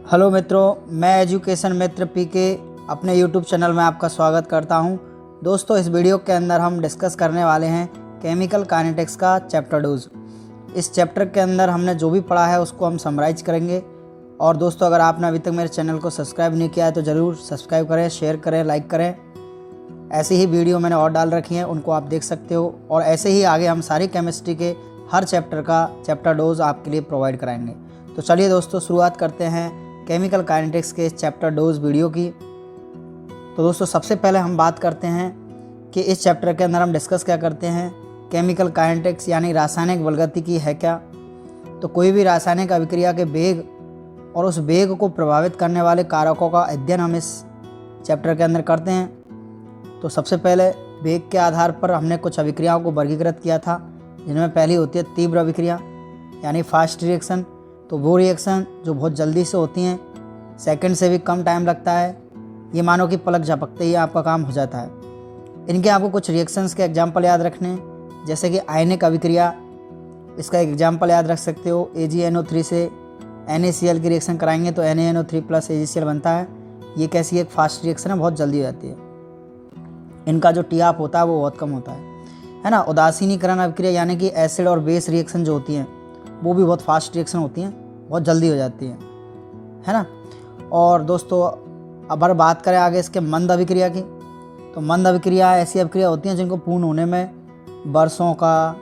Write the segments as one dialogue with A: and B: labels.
A: Hello मित्रों, मैं education मित्र पीके अपने यूट्यूब चैनल में आपका स्वागत करता हूं। दोस्तों, इस वीडियो के अंदर हम डिस्कस करने वाले हैं केमिकल काइनेटिक्स का चैप्टर 2। इस चैप्टर के अंदर हमने जो भी पढ़ा है उसको हम समराइज करेंगे। और दोस्तों, अगर आपने अभी तक मेरे चैनल को सब्सक्राइब नहीं किया है तो ज़रूर सब्सक्राइब करें, शेयर करें, लाइक करें। ऐसी ही वीडियो मैंने और डाल रखी हैं, उनको आप देख सकते हो। और ऐसे ही आगे हम सारी केमिस्ट्री के हर चैप्टर का चैप्टर 2 आपके लिए प्रोवाइड कराएंगे। तो चलिए दोस्तों, शुरुआत करते हैं केमिकल काइनेटिक्स के चैप्टर 2 वीडियो की। तो दोस्तों, सबसे पहले हम बात करते हैं कि इस चैप्टर के अंदर हम डिस्कस क्या करते हैं। केमिकल काइनेटिक्स यानी रासायनिक बलगतिकी है क्या। तो कोई भी रासायनिक अभिक्रिया के वेग और उस वेग को प्रभावित करने वाले कारकों का अध्ययन हम इस चैप्टर के अंदर करते हैं। तो सबसे पहले वेग के आधार पर हमने कुछ अभिक्रियाओं को वर्गीकृत किया था, जिनमें पहली होती है तीव्र अभिक्रिया यानी फास्ट रिएक्शन। तो वो रिएक्शन जो बहुत जल्दी से होती हैं, सेकंड से भी कम टाइम लगता है। ये मानो कि पलक झपकते ही आपका काम हो जाता है। इनके आपको कुछ रिएक्शंस के एग्जाम्पल याद रखने हैं, जैसे कि आयनिक अभिक्रिया। इसका एक एग्जाम्पल याद रख सकते हो, AgNO3 से NaCl की रिएक्शन कराएंगे तो NaNO3 + AgCl बनता है। ये कैसी एक फास्ट रिएक्शन है, बहुत जल्दी हो जाती है। इनका जो टी आप होता है वो बहुत कम होता है ना। उदासीनीकरण अभिक्रिया यानी कि एसिड और बेस रिएक्शन जो होती हैं वो भी बहुत फास्ट रिएक्शन होती हैं, बहुत जल्दी हो जाती है ना। और दोस्तों, अब अगर बात करें आगे इसके मंद अभिक्रिया की, तो मंद अभिक्रिया ऐसी अभिक्रिया होती हैं जिनको पूर्ण होने में वर्षों का,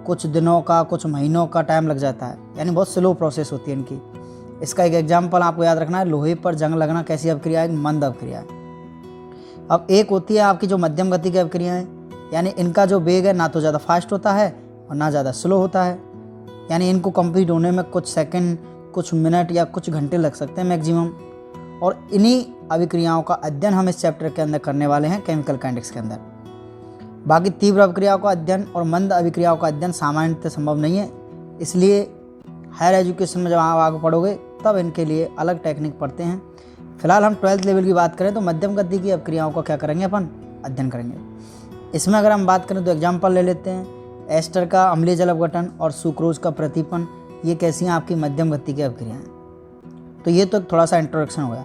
A: कुछ दिनों का, कुछ महीनों का टाइम लग जाता है, यानी बहुत स्लो प्रोसेस होती है इनकी। इसका एक एग्जाम्पल आपको याद रखना है, लोहे पर जंग लगना कैसी अभिक्रिया है, एक मंद अभिक्रिया है। अब एक होती है आपकी जो मध्यम गति की अभिक्रिया है, यानी इनका जो वेग है ना तो ज़्यादा फास्ट होता है और ना ज़्यादा स्लो होता है, यानी इनको कंप्लीट होने में कुछ सेकंड, कुछ मिनट या कुछ घंटे लग सकते हैं मैक्सिमम। और इन्हीं अभिक्रियाओं का अध्ययन हम इस चैप्टर के अंदर करने वाले हैं केमिकल काइनेटिक्स के अंदर। बाकी तीव्र अभिक्रियाओं का अध्ययन और मंद अभिक्रियाओं का अध्ययन सामान्यतः संभव नहीं है, इसलिए हायर एजुकेशन में जब आप आगे पढ़ोगे तब इनके लिए अलग टेक्निक पढ़ते हैं। फिलहाल हम 12th लेवल की बात करें तो मध्यम गति की अभिक्रियाओं का क्या करेंगे, अपन अध्ययन करेंगे। इसमें अगर हम बात करें तो एग्जाम्पल ले लेते हैं, एस्टर का अम्लीय जल अपघटन और सुक्रोज का प्रतिपन। ये कैसी हैं आपकी मध्यम गति की अभिक्रियाएं। तो ये तो थोड़ा सा इंट्रोडक्शन हो गया।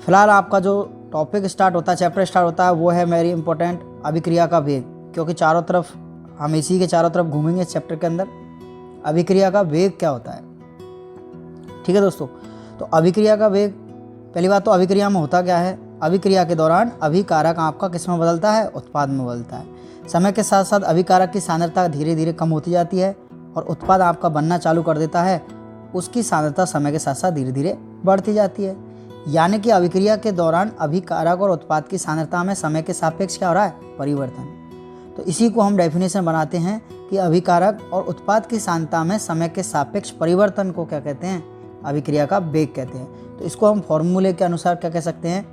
A: फिलहाल आपका जो टॉपिक स्टार्ट होता है, चैप्टर स्टार्ट होता है, वो है वेरी इंपॉर्टेंट, अभिक्रिया का वेग। क्योंकि चारों तरफ हम इसी के चारों तरफ घूमेंगे इस चैप्टर के अंदर। अभिक्रिया का वेग क्या होता है, ठीक है दोस्तों। तो अभिक्रिया का वेग, पहली बात तो अभिक्रिया में होता क्या है। अभिक्रिया के दौरान अभिकारक आपका किस में बदलता है, उत्पाद में बदलता है। समय के साथ साथ अभिकारक की सांद्रता धीरे धीरे कम होती जाती है और उत्पाद आपका बनना चालू कर देता है। उसकी सांद्रता समय के साथ साथ धीरे धीरे बढ़ती जाती है। यानी कि अभिक्रिया के दौरान अभिकारक और उत्पाद की सांद्रता में समय के सापेक्ष क्या हो रहा है, परिवर्तन। तो इसी को हम डेफिनेशन बनाते हैं कि अभिकारक और उत्पाद की सांद्रता में समय के सापेक्ष परिवर्तन को क्या कहते हैं, अभिक्रिया का वेग कहते हैं। तो इसको हम फॉर्मूले के अनुसार क्या कह सकते हैं,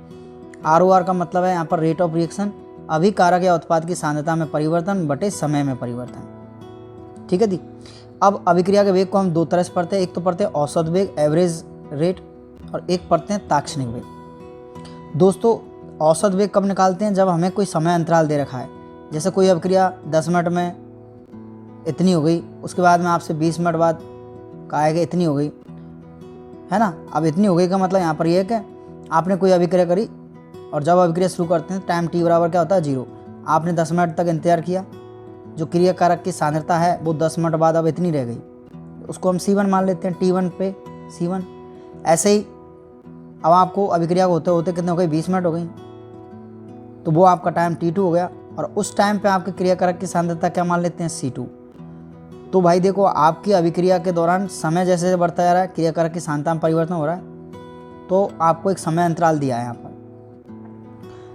A: ROR का मतलब है यहाँ पर रेट ऑफ रिएक्शन, अभिकारक या उत्पाद की सांद्रता में परिवर्तन बटे समय में परिवर्तन, ठीक है जी। अब अभिक्रिया के वेग को हम दो तरह से पढ़ते हैं, एक तो पढ़ते हैं औसत वेग, एवरेज रेट, और एक पढ़ते हैं ताक्षणिक वेग। दोस्तों, औसत वेग कब निकालते हैं, जब हमें कोई समय अंतराल दे रखा है। जैसे कोई अभिक्रिया 10 मिनट में इतनी हो गई, उसके बाद में आपसे 20 मिनट बाद कहा गया इतनी हो गई, है ना। अब इतनी हो गई का मतलब यहाँ पर यह है कि आपने कोई अभिक्रिया करी और जब अभिक्रिया शुरू करते हैं टाइम t बराबर क्या होता है, 0। आपने 10 मिनट तक इंतजार किया, जो क्रियाकारक की सांद्रता है वो 10 मिनट बाद अब इतनी रह गई, उसको हम C1 मान लेते हैं, T1 पे C1। ऐसे ही अब आपको अभिक्रिया को होते होते कितने हो गई, 20 मिनट हो गई, तो वो आपका टाइम T2 हो गया। और उस टाइम पे आपके क्रियाकारक की सांद्रता क्या मान लेते हैं, C2। तो भाई देखो, आपकी अभिक्रिया के दौरान समय जैसे जैसे बढ़ता जा रहा है, क्रियाकारक की सांद्रता में परिवर्तन हो रहा है, तो आपको एक समय अंतराल दिया है यहाँ पर।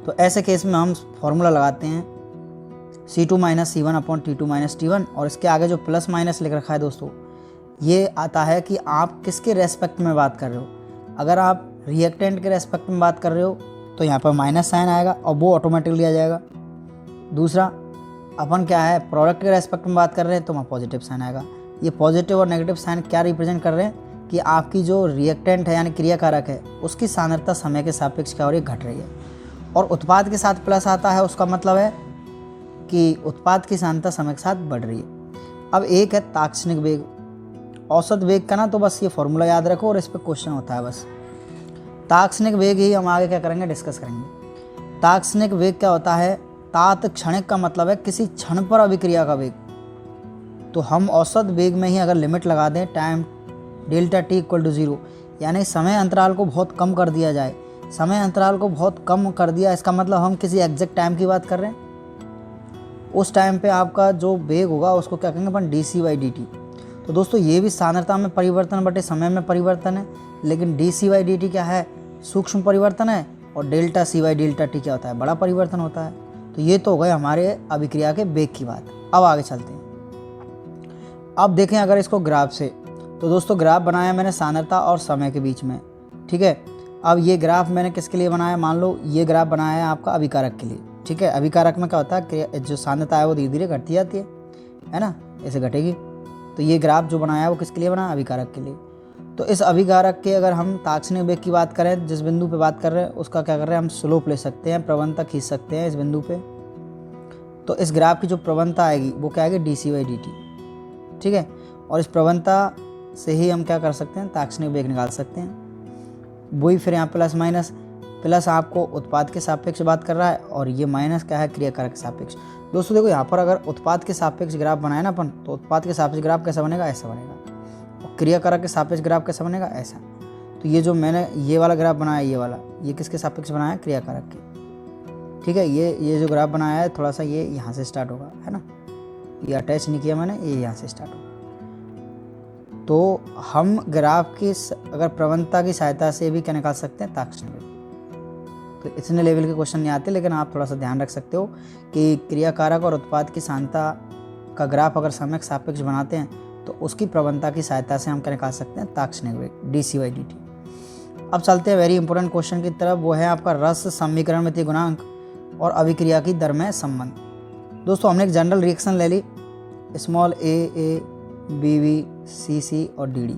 A: तो ऐसे केस में हम फॉर्मूला लगाते हैं C2 - C1 T2 - T1। और इसके आगे जो प्लस माइनस लिख रखा है दोस्तों, ये आता है कि आप किसके रेस्पेक्ट में बात कर रहे हो। अगर आप रिएक्टेंट के रेस्पेक्ट में बात कर रहे हो तो यहाँ पर माइनस साइन आएगा और वो ऑटोमेटिकली आ जाएगा। दूसरा, अपन क्या है, प्रोडक्ट के रेस्पेक्ट में बात कर रहे हैं तो वहाँ पॉजिटिव साइन आएगा। ये पॉजिटिव और नेगेटिव साइन क्या रिप्रेजेंट कर रहे हैं कि आपकी जो रिएक्टेंट है यानी क्रियाकारक है, उसकी सांद्रता समय के सापेक्ष क्या हो रही है, घट रही है। और उत्पाद के साथ प्लस आता है, उसका मतलब है कि उत्पाद की सांद्रता समय के साथ बढ़ रही है। अब एक है ताक्षणिक वेग औसत वेग का ना तो बस ये फॉर्मूला याद रखो और इस पर क्वेश्चन होता है बस। तात्क्षणिक वेग ही हम आगे क्या करेंगे, डिस्कस करेंगे। तात्क्षणिक वेग क्या होता है, तात्क्षणिक का मतलब है किसी क्षण पर अभिक्रिया का वेग। तो हम औसत वेग में ही अगर लिमिट लगा दें time delta T equal to 0, यानी समय अंतराल को बहुत कम कर दिया जाए, समय अंतराल को बहुत कम कर दिया, इसका मतलब हम किसी एग्जैक्ट टाइम की बात कर रहे हैं। उस टाइम पे आपका जो वेग होगा उसको क्या कहेंगे अपन, dc/dt। तो दोस्तों ये भी सांद्रता में परिवर्तन बटे समय में परिवर्तन है, लेकिन dc/dt क्या है, सूक्ष्म परिवर्तन है, और डेल्टा c/Δt क्या होता है, बड़ा परिवर्तन होता है। तो ये तो हो गए हमारे अभिक्रिया के वेग की बात। अब आगे चलते हैं। अब देखें अगर इसको ग्राफ से, तो दोस्तों ग्राफ बनाया मैंने सांद्रता और समय के बीच में, ठीक है। अब ये ग्राफ मैंने किसके लिए बनाया, मान लो ये ग्राफ बनाया है आपका अभिकारक के लिए, ठीक है। अभिकारक में क्या होता है, जो सांद्रता है वो धीरे धीरे घटती जाती है ना, ऐसे घटेगी। तो ये ग्राफ जो बनाया है वो किसके लिए बनाया, अभिकारक के लिए। तो इस अभिकारक के अगर हम तात्क्षणिक वेग की बात करें, जिस बिंदु पे बात कर रहे हैं उसका क्या कर रहे हैं, हम स्लोप ले सकते हैं, प्रवणता खींच सकते हैं इस बिंदु पे। तो इस ग्राफ की जो प्रवणता आएगी वो क्या आएगी, dc/dt, ठीक है। और इस प्रवणता से ही हम क्या कर सकते हैं, तात्क्षणिक वेग निकाल सकते हैं। वही फिर यहाँ प्लस माइनस, प्लस आपको उत्पाद के सापेक्ष बात कर रहा है और ये माइनस क्या है, क्रियाकारक के सापेक्ष। दोस्तों देखो यहाँ पर अगर उत्पाद के सापेक्ष ग्राफ बनाए ना अपन, तो उत्पाद के सापेक्ष ग्राफ कैसा बनेगा, ऐसा बनेगा। और क्रियाकारक के सापेक्ष ग्राफ कैसा बनेगा, ऐसा। तो ये जो मैंने ये वाला ग्राफ बनाया, ये वाला, ये किसके सापेक्ष बनाया, क्रियाकारक के, ठीक है। ये जो ग्राफ बनाया है थोड़ा सा ये यहाँ से स्टार्ट होगा, है ना, ये अटैच नहीं किया मैंने, ये यहाँ से स्टार्ट होगा। तो हम ग्राफ की अगर प्रवणता की सहायता से भी क्या निकाल सकते हैं, तात्क्षणिक वेग। तो इतने लेवल के क्वेश्चन नहीं आते, लेकिन आप थोड़ा सा ध्यान रख सकते हो कि क्रियाकारक और उत्पाद की सांद्रता का ग्राफ अगर समय के सापेक्ष बनाते हैं तो उसकी प्रवणता की सहायता से हम क्या निकाल सकते हैं, तात्क्षणिक वेग, dc/dt। अब चलते हैं वेरी इंपॉर्टेंट क्वेश्चन की तरफ, वो है आपका रस समीकरणमितीय गुणांक और अभिक्रिया की दर में संबंध। दोस्तों हमने एक जनरल रिएक्शन ले ली, स्मॉल a, b, c और dd।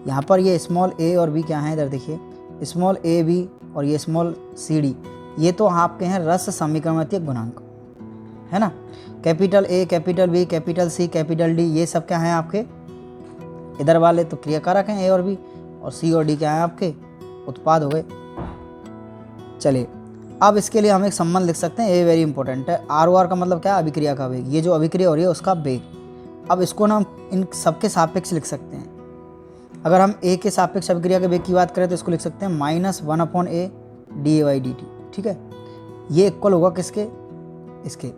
A: यहाँ पर ये स्मॉल a और b क्या है, इधर देखिए, स्मॉल a, b और ये स्मॉल c, d, ये तो आपके हैं रस समीकरणमितीय गुणांक, है ना। Capital A, capital B, capital C, capital D, ये सब क्या हैं आपके, इधर वाले तो क्रियाकारक हैं A और B, और C और D क्या हैं आपके, उत्पाद हो गए। चलिए अब इसके लिए हम एक संबंध लिख सकते हैं, ये वेरी इंपॉर्टेंट है। ROR का मतलब क्या है, अभिक्रिया का वेग, ये जो अभिक्रिया हो रही है उसका वेग। अब इसको ना हम इन सबके सापेक्ष लिख सकते हैं। अगर हम A के सापेक्ष अभिक्रिया के वेग की बात करें तो इसको लिख सकते हैं -1/a dA/dt, ठीक है। ये इक्वल होगा किसके, इसके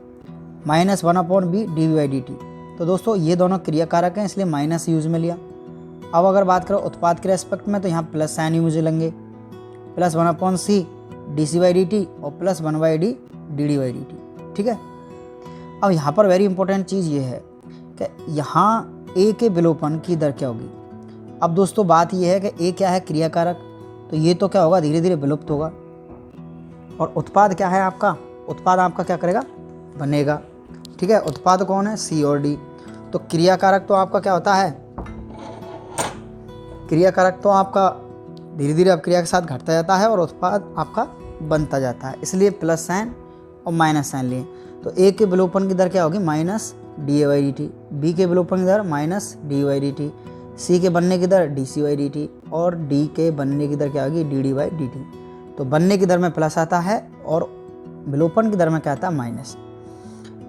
A: -1/b dV/dt। तो दोस्तों ये दोनों क्रियाकारक हैं इसलिए माइनस यूज में लिया। अब अगर बात करो उत्पाद के रेस्पेक्ट में तो यहाँ प्लस साइन यूज लेंगे, +1/c dc/dt और +1/d dd/dt, ठीक है। अब यहाँ पर वेरी इंपॉर्टेंट चीज़ ये है कि यहाँ A के विलोपन की दर क्या होगी। अब दोस्तों बात ये है कि A क्या है, क्रियाकारक, तो ये तो क्या होगा, धीरे धीरे विलुप्त होगा। और उत्पाद क्या है आपका, उत्पाद आपका क्या करेगा, बनेगा, ठीक है। उत्पाद कौन है, C और D। तो क्रियाकारक तो आपका क्या होता है, क्रियाकारक तो आपका धीरे धीरे अब क्रिया के साथ घटता जाता है और उत्पाद आपका बनता जाता है, इसलिए प्लस साइन और माइनस साइन लिए। तो A के विलोपन की दर क्या होगी, -dA/dt, B के विलोपन की दर -dA/dt, C के बनने की दर dC/dt और D के बनने की दर क्या होगी, dd/dt। तो बनने की दर में प्लस आता है और विलोपन की दर में क्या आता है, माइनस।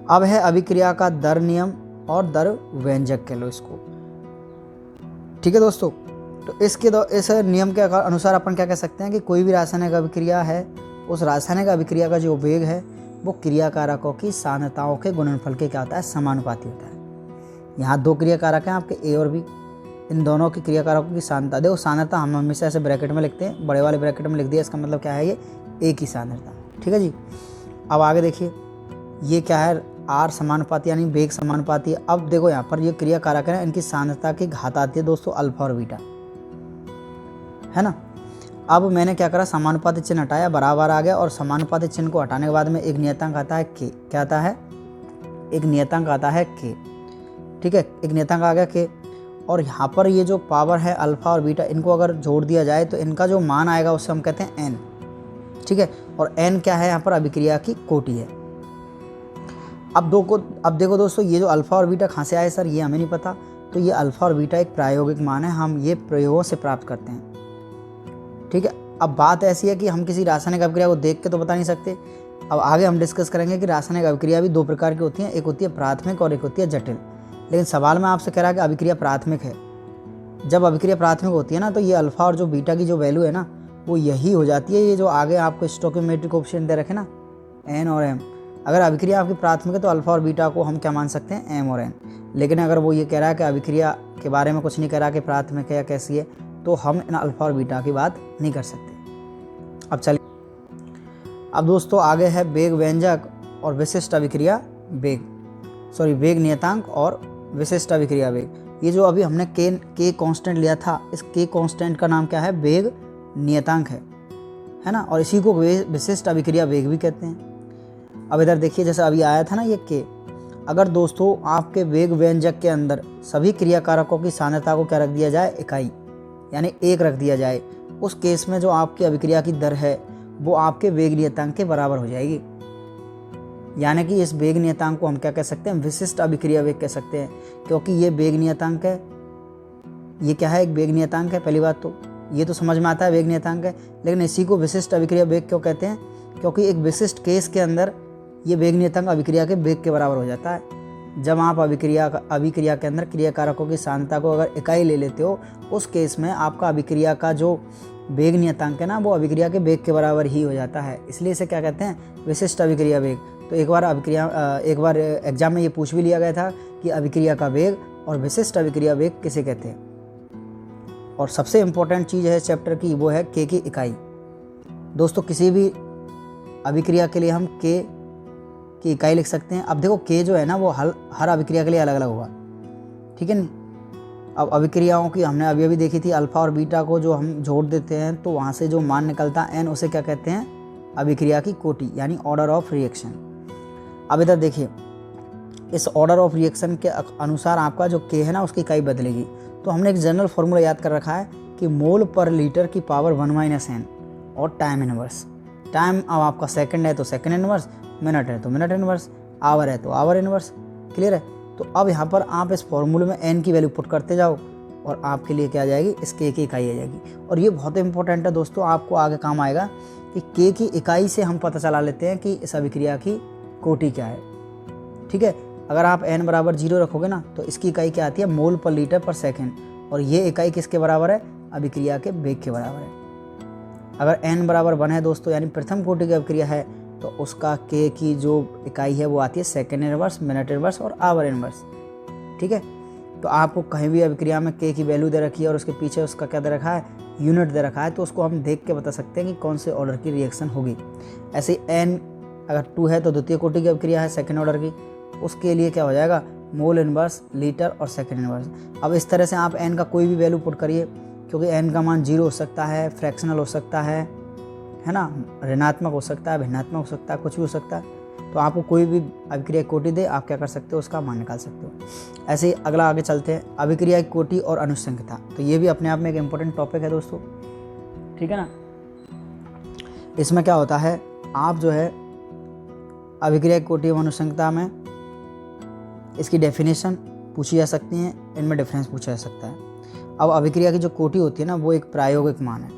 A: अब है अभिक्रिया का दर नियम और दर व्यंजक कह लो इसको, ठीक है दोस्तों। तो इस नियम के अनुसार अपन क्या कह सकते हैं कि कोई भी रासायनिक अभिक्रिया है, उस रासायनिक अभिक्रिया का जो वेग है वो क्रियाकारकों की सांद्रताओं के गुणनफल के क्या होता है, समानुपाती होता है। यहाँ दो क्रियाकारक हैं आपके A और B, इन दोनों की क्रियाकारकों की सांद्रता, देखो सांद्रता हम हमेशा ऐसे ब्रैकेट में लिखते हैं, बड़े वाले ब्रैकेट में लिख दिया, इसका मतलब क्या है, ये A की सांद्रता, ठीक है जी। अब आगे देखिए ये क्या है, R समानुपाती यानी वेग समानुपाती है। अब देखो यहाँ पर ये क्रियाकारक है, इनकी सांद्रता की घात आती है दोस्तों अल्फा और बीटा, है ना। अब मैंने क्या करा, समानुपाती चिन्ह हटाया, बराबर आ गया, और समानुपाती चिन्ह को हटाने के बाद में एक नियतांक आता है K, क्या आता है, एक नियतांक आता है K, ठीक है, एक नियतांक आ गया K। और यहाँ पर ये जो पावर है अल्फा और बीटा, इनको अगर जोड़ दिया जाए तो इनका जो मान आएगा उससे हम कहते हैं N, ठीक है। और N क्या है, यहाँ पर अभिक्रिया की कोटि है। अब देखो दोस्तों ये जो अल्फा और बीटा कहाँ से आए सर, ये हमें नहीं पता, तो ये अल्फ़ा और बीटा एक प्रायोगिक मान है, हम ये प्रयोगों से प्राप्त करते हैं। ठीक है, अब बात ऐसी है कि हम किसी रासायनिक अभिक्रिया को देख के तो बता नहीं सकते। अब आगे हम डिस्कस करेंगे कि रासायनिक अभिक्रिया भी दो प्रकार की होती हैं, एक होती है प्राथमिक और एक होती है जटिल। लेकिन सवाल में आपसे कह रहा है कि अभिक्रिया प्राथमिक है। जब अभिक्रिया प्राथमिक होती है ना, तो ये अल्फ़ा और जो बीटा की जो वैल्यू है ना, वो यही हो जाती है, ये जो आगे आपको स्टोइकियोमेट्रिक कोएफिशिएंट दे रखे ना, एन और एम। अगर अभिक्रिया आपकी प्राथमिक है तो अल्फ़ा और बीटा को हम क्या मान सकते हैं, एम और एन। लेकिन अगर वो ये कह रहा है कि अभिक्रिया के बारे में कुछ नहीं कह रहा कि प्राथमिक है या कैसी है, तो हम इन अल्फ़ा और बीटा की बात नहीं कर सकते। अब चलिए, अब दोस्तों आगे है वेग व्यंजक और विशिष्ट अभिक्रिया वेग, वेग नियतांक और विशिष्ट अभिक्रिया वेग। ये जो अभी हमने के कांस्टेंट लिया था, इस के कांस्टेंट का नाम क्या है, वेग नियतांक है ना, और इसी को विशिष्ट अभिक्रिया वेग भी कहते हैं। अब इधर देखिए, जैसे अभी आया था ना ये के, अगर दोस्तों आपके वेग व्यंजक के अंदर सभी क्रियाकारकों की सांद्रता को क्या रख दिया जाए, इकाई यानी 1 रख दिया जाए, उस केस में जो आपकी अभिक्रिया की दर है वो आपके वेग नियतांक के बराबर हो जाएगी। यानी कि इस वेग नियतांक को हम क्या कह सकते हैं, विशिष्ट अभिक्रिया वेग कह सकते हैं, क्योंकि ये वेग नियतांक है। ये क्या है, एक वेग नियतांक है। पहली बात तो ये तो समझ में आता है वेग नियतांक है, लेकिन इसी को विशिष्ट अभिक्रिया वेग क्यों कहते हैं, क्योंकि एक विशिष्ट केस के अंदर ये वेग नियतांक अभिक्रिया के वेग के बराबर हो जाता है। जब आप अभिक्रिया के अंदर क्रियाकारकों की सांद्रता को अगर इकाई ले लेते हो, उस केस में आपका अभिक्रिया का जो वेग नियतांक है ना, वो अभिक्रिया के वेग के बराबर ही हो जाता है। इसलिए इसे क्या कहते हैं, विशिष्ट अभिक्रिया वेग। तो एक बार एग्जाम में ये पूछ भी लिया गया था कि अभिक्रिया का वेग और विशिष्ट अभिक्रिया वेग किसे कहते हैं। और सबसे इम्पोर्टेंट चीज़ है चैप्टर की, वो है के की इकाई। दोस्तों किसी भी अभिक्रिया के लिए हम के की इकाई लिख सकते हैं। अब देखो के जो है ना, वो हर अभिक्रिया के लिए अलग अलग होगा, ठीक है नहीं। अब अभिक्रियाओं की हमने अभी देखी थी, अल्फ़ा और बीटा को जो हम जोड़ देते हैं तो वहाँ से जो मान निकलता है एन, उसे क्या कहते हैं, अभिक्रिया की कोटि यानी ऑर्डर ऑफ रिएक्शन। अब इधर देखिए, इस ऑर्डर ऑफ रिएक्शन के अनुसार आपका जो के है ना, उसकी इकाई बदलेगी। तो हमने एक जनरल फॉर्मूला याद कर रखा है कि मोल पर लीटर की पावर 1 - n और टाइम इनवर्स। टाइम अब आपका सेकंड है तो सेकंड इनवर्स, मिनट है तो मिनट इनवर्स, आवर है तो आवर इनवर्स। क्लियर है। तो अब यहाँ पर आप इस फॉर्मूले में n की वैल्यू पुट करते जाओ और आपके लिए क्या आ जाएगी, इस k की इकाई आ जाएगी। और ये बहुत इंपॉर्टेंट है दोस्तों, आपको आगे काम आएगा कि k की इकाई से हम पता चला लेते हैं कि इस अभिक्रिया की कोटि क्या है। ठीक है, अगर आप n बराबर 0 रखोगे ना, तो इसकी इकाई क्या आती है, मोल पर लीटर पर सेकेंड, और ये इकाई किसके बराबर है, अभिक्रिया के वेग के बराबर है। अगर n बराबर 1 है दोस्तों, यानी प्रथम कोटि की अभिक्रिया है, तो उसका k की जो इकाई है वो आती है सेकेंड इनवर्स, मिनट इनवर्स और आवर इनवर्स। ठीक है, तो आपको कहीं भी अभिक्रिया में k की वैल्यू दे रखी है और उसके पीछे उसका क्या दे रखा है, यूनिट दे रखा है, तो उसको हम देख के बता सकते हैं कि कौन से ऑर्डर की रिएक्शन होगी। ऐसे ही n अगर 2 है तो द्वितीय कोटि की अभिक्रिया है, सेकेंड ऑर्डर की, उसके लिए क्या हो जाएगा, मोल इनवर्स, लीटर और सेकेंड इनवर्स। अब इस तरह से आप n का कोई भी वैल्यू पुट करिए, क्योंकि n का मान 0 हो सकता है, फ्रैक्शनल हो सकता है ना, ऋणात्मक हो सकता है, भिन्नात्मक हो सकता है, कुछ भी हो सकता है। तो आपको कोई भी अभिक्रिया की कोटि दे, आप क्या कर सकते हो, उसका मान निकाल सकते हो। ऐसे ही अगला आगे चलते हैं, अभिक्रिया की कोटि और अनुसंख्यता। तो ये भी अपने आप में एक इम्पोर्टेंट टॉपिक है दोस्तों, ठीक है ना। इसमें क्या होता है, आप जो है अभिक्रिया की कोटि और अनुसंख्यता में इसकी डेफिनेशन पूछी जा सकती है, इनमें डिफरेंस पूछा जा सकता है। अब अभिक्रिया की जो कोटि होती है ना, वो एक प्रायोगिक मान है,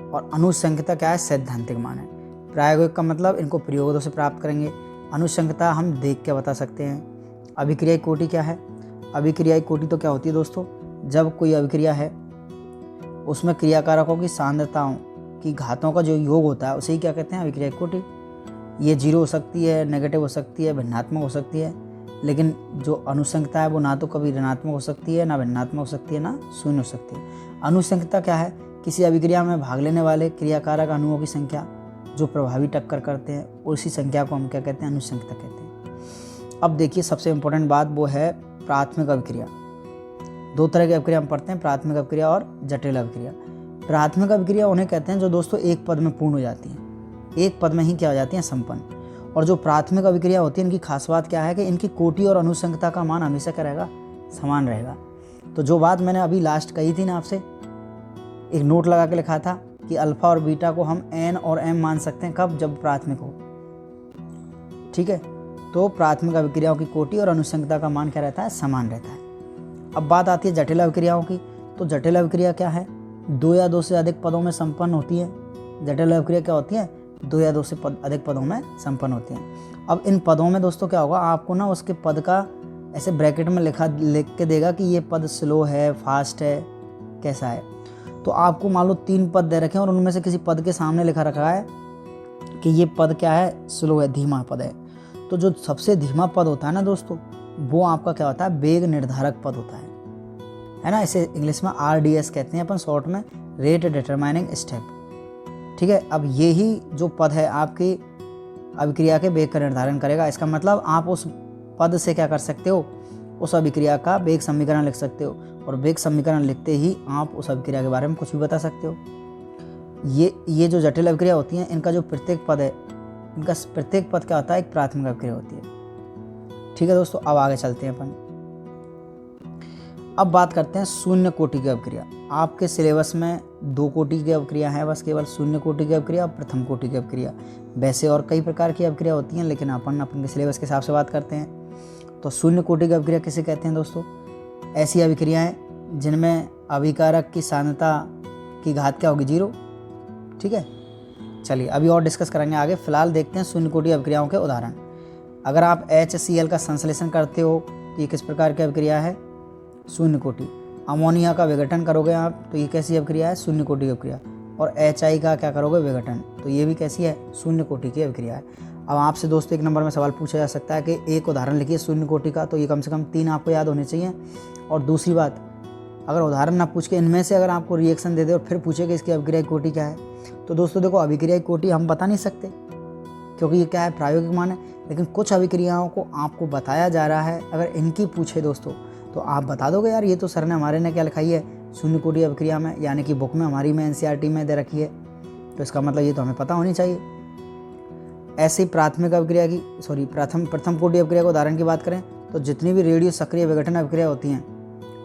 A: और अनुसंख्यता क्या है, सैद्धांतिक मान है। प्रायोगिक का मतलब इनको प्रयोगों से प्राप्त करेंगे, अनुसंख्यता हम देख के बता सकते हैं। अभिक्रिया की कोटि क्या है, अभिक्रिया की कोटि तो क्या होती है दोस्तों, जब कोई अभिक्रिया है उसमें क्रियाकारकों की सांद्रताओं की घातों का जो योग होता है उसे ही क्या कहते हैं, अभिक्रिया की कोटि। ये 0 हो सकती है, नेगेटिव हो सकती है, भिन्नात्मक हो सकती है, लेकिन जो अनुसंख्यता है वो ना तो कभी ऋणात्मक हो सकती है, ना भिन्नात्मक हो सकती है, ना शून्य हो सकती है। अनुसंख्यता क्या है, किसी अभिक्रिया में भाग लेने वाले क्रियाकारक अणुओं की संख्या जो प्रभावी टक्कर करते हैं, उसी संख्या को हम क्या कहते हैं, अनुसंख्यता कहते हैं। अब देखिए, सबसे इंपॉर्टेंट बात वो है प्राथमिक अभिक्रिया। 2 तरह की अभिक्रिया हम पढ़ते हैं, प्राथमिक अभिक्रिया और जटिल अभिक्रिया। प्राथमिक अभिक्रिया उन्हें कहते हैं जो दोस्तों एक पद में पूर्ण हो जाती हैं, एक पद में ही क्या हो जाती हैं, संपन्न। और जो प्राथमिक अभिक्रिया होती है, इनकी खास बात क्या है कि इनकी कोटि और अनुसंख्यता का मान हमेशा क्या रहेगा, समान रहेगा। तो जो बात मैंने अभी लास्ट कही थी ना आपसे, एक नोट लगा के लिखा था कि अल्फा और बीटा को हम n और m मान सकते हैं, कब, जब प्राथमिक हो। ठीक है, तो प्राथमिक अभिक्रियाओं की कोटि और अनुसंख्यता का मान क्या रहता है, समान रहता है। अब बात आती है जटिल अभिक्रियाओं की। तो जटिल अभिक्रिया क्या है? 2 या 2 से अधिक पदों में संपन्न होती है। जटिल अभिक्रिया क्या होती है? 2 या 2 से अधिक पदों में संपन्न होती हैं। अब इन पदों में दोस्तों क्या होगा, आपको ना उसके पद का ऐसे ब्रैकेट में लिख के देगा कि ये पद स्लो है, फास्ट है, कैसा है। तो आपको मान लो 3 पद दे रखे हैं और उनमें से किसी पद के सामने लिखा रखा है कि ये पद क्या है, स्लो है, धीमा पद है। तो जो सबसे धीमा पद होता है ना दोस्तों, वो आपका क्या होता है, वेग निर्धारक पद होता है ना। इसे इंग्लिश में RDS कहते हैं अपन शॉर्ट में, रेट डिटरमाइनिंग स्टेप। ठीक है, अब यही जो पद है आपकी अभिक्रिया के वेग का निर्धारण करेगा। इसका मतलब आप उस पद से क्या कर सकते हो, उस अभिक्रिया का वेग समीकरण लिख सकते हो, और वेग समीकरण लिखते ही आप उस अभिक्रिया के बारे में कुछ भी बता सकते हो। ये जो जटिल अभिक्रिया होती हैं, इनका जो प्रत्येक पद है, इनका प्रत्येक पद क्या होता है, एक प्राथमिक अभिक्रिया होती है। ठीक है दोस्तों, अब आगे चलते हैं अपन। अब बात करते हैं शून्य कोटि की अभिक्रिया। आपके सिलेबस में 2 कोटि की अभिक्रिया है बस, केवल शून्य कोटि की अभिक्रिया और प्रथम कोटि की अभिक्रिया। वैसे और कई प्रकार की अभिक्रिया होती हैं, लेकिन अपन अपने सिलेबस के हिसाब से बात करते हैं। तो शून्य कोटि की अभिक्रिया किसे कहते हैं दोस्तों? ऐसी अभिक्रियाएं जिनमें अभिकारक की सांद्रता की घात क्या होगी, 0। ठीक है, चलिए अभी और डिस्कस करेंगे आगे। फिलहाल देखते हैं शून्य कोटि अभिक्रियाओं के उदाहरण। अगर आप HCl का संश्लेषण करते हो तो ये किस प्रकार की अभिक्रिया है, शून्य कोटि। अमोनिया का विघटन करोगे आप तो ये कैसी अभिक्रिया है, शून्य कोटि की अभिक्रिया। और HI का क्या करोगे, विघटन, तो ये भी कैसी है, शून्य कोटि की अभिक्रिया है। अब आपसे दोस्तों 1 नंबर में सवाल पूछा जा सकता है कि एक उदाहरण लिखिए शून्य कोटि का, तो ये कम से कम 3 आपको याद होने चाहिए। और दूसरी बात, अगर उदाहरण ना पूछ के इनमें से अगर आपको रिएक्शन दे दे और फिर पूछे कि इसकी अभिक्रिया कोटि क्या है, तो दोस्तों देखो अभिक्रिया कोटि हम बता नहीं सकते, क्योंकि ये क्या है, प्रायोगिक मान है। लेकिन कुछ अभिक्रियाओं को आपको बताया जा रहा है, अगर इनकी पूछे दोस्तों तो आप बता दोगे यार ये तो सर ने हमारे ने क्या लिखाई है, शून्य कोटि अभिक्रिया में, यानी कि बुक में हमारी में NCERT में दे रखी है, तो इसका मतलब ये तो हमें पता होनी चाहिए। ऐसी प्राथमिक अभिक्रिया की प्रथम कोटि अभिक्रिया को उदाहरण की बात करें तो जितनी भी रेडियो सक्रिय विघटन अभिक्रिया होती हैं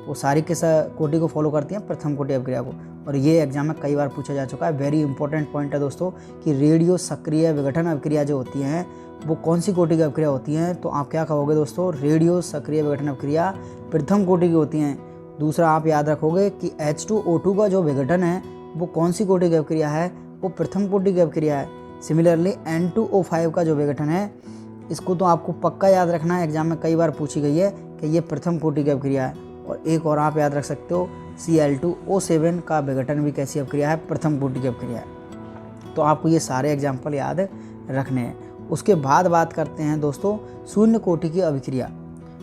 A: वो सारी किस कोटि को फॉलो करती हैं, प्रथम कोटि अभिक्रिया को। और ये एग्जाम में कई बार पूछा जा चुका है, वेरी इंपॉर्टेंट पॉइंट है दोस्तों, कि रेडियो सक्रिय विघटन अभिक्रिया जो होती हैं वो कौन सी कोटि की अभिक्रिया होती हैं। तो आप क्या कहोगे दोस्तों, रेडियो सक्रिय विघटन अभिक्रिया प्रथम कोटि की होती हैं। दूसरा आप याद रखोगे कि H2O2 का जो विघटन है वो कौन सी कोटि की अभिक्रिया है, वो प्रथम कोटि की अभिक्रिया है। सिमिलरली N2O5 का जो विघटन है, इसको तो आपको पक्का याद रखना है, एग्जाम में कई बार पूछी गई है कि ये प्रथम कोटि की अभिक्रिया है। और एक और आप याद रख सकते हो, Cl2O7 का विघटन भी कैसी अभिक्रिया है, प्रथम कोटि की अभिक्रिया है। तो आपको ये सारे एग्जाम्पल याद रखने हैं। उसके बाद बात करते हैं दोस्तों शून्य कोटि की अभिक्रिया।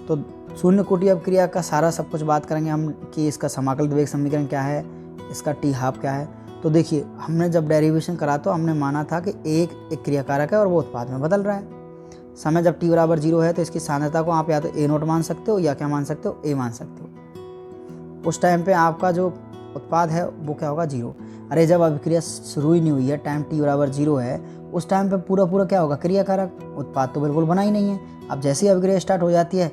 A: तो शून्य कोटि अभिक्रिया का सारा सब कुछ बात करेंगे हम कि इसका समाकलित वेग समीकरण क्या है, इसका T12 क्या है। तो देखिए हमने जब डेरिवेशन करा तो हमने माना था कि एक क्रियाकारक है और वो उत्पाद में बदल रहा है। समय जब T बराबर 0 है तो इसकी सांद्रता को आप या तो A0 मान सकते हो या क्या मान सकते हो, A मान सकते हो। उस टाइम पे आपका जो उत्पाद है वो क्या होगा, 0। अरे जब अभिक्रिया शुरू ही नहीं हुई है, टाइम T बराबर 0 है, उस टाइम पे पूरा क्या होगा, क्रियाकारक। उत्पाद तो बिल्कुल बना ही नहीं है। अब जैसे ही अभिक्रिया स्टार्ट हो जाती है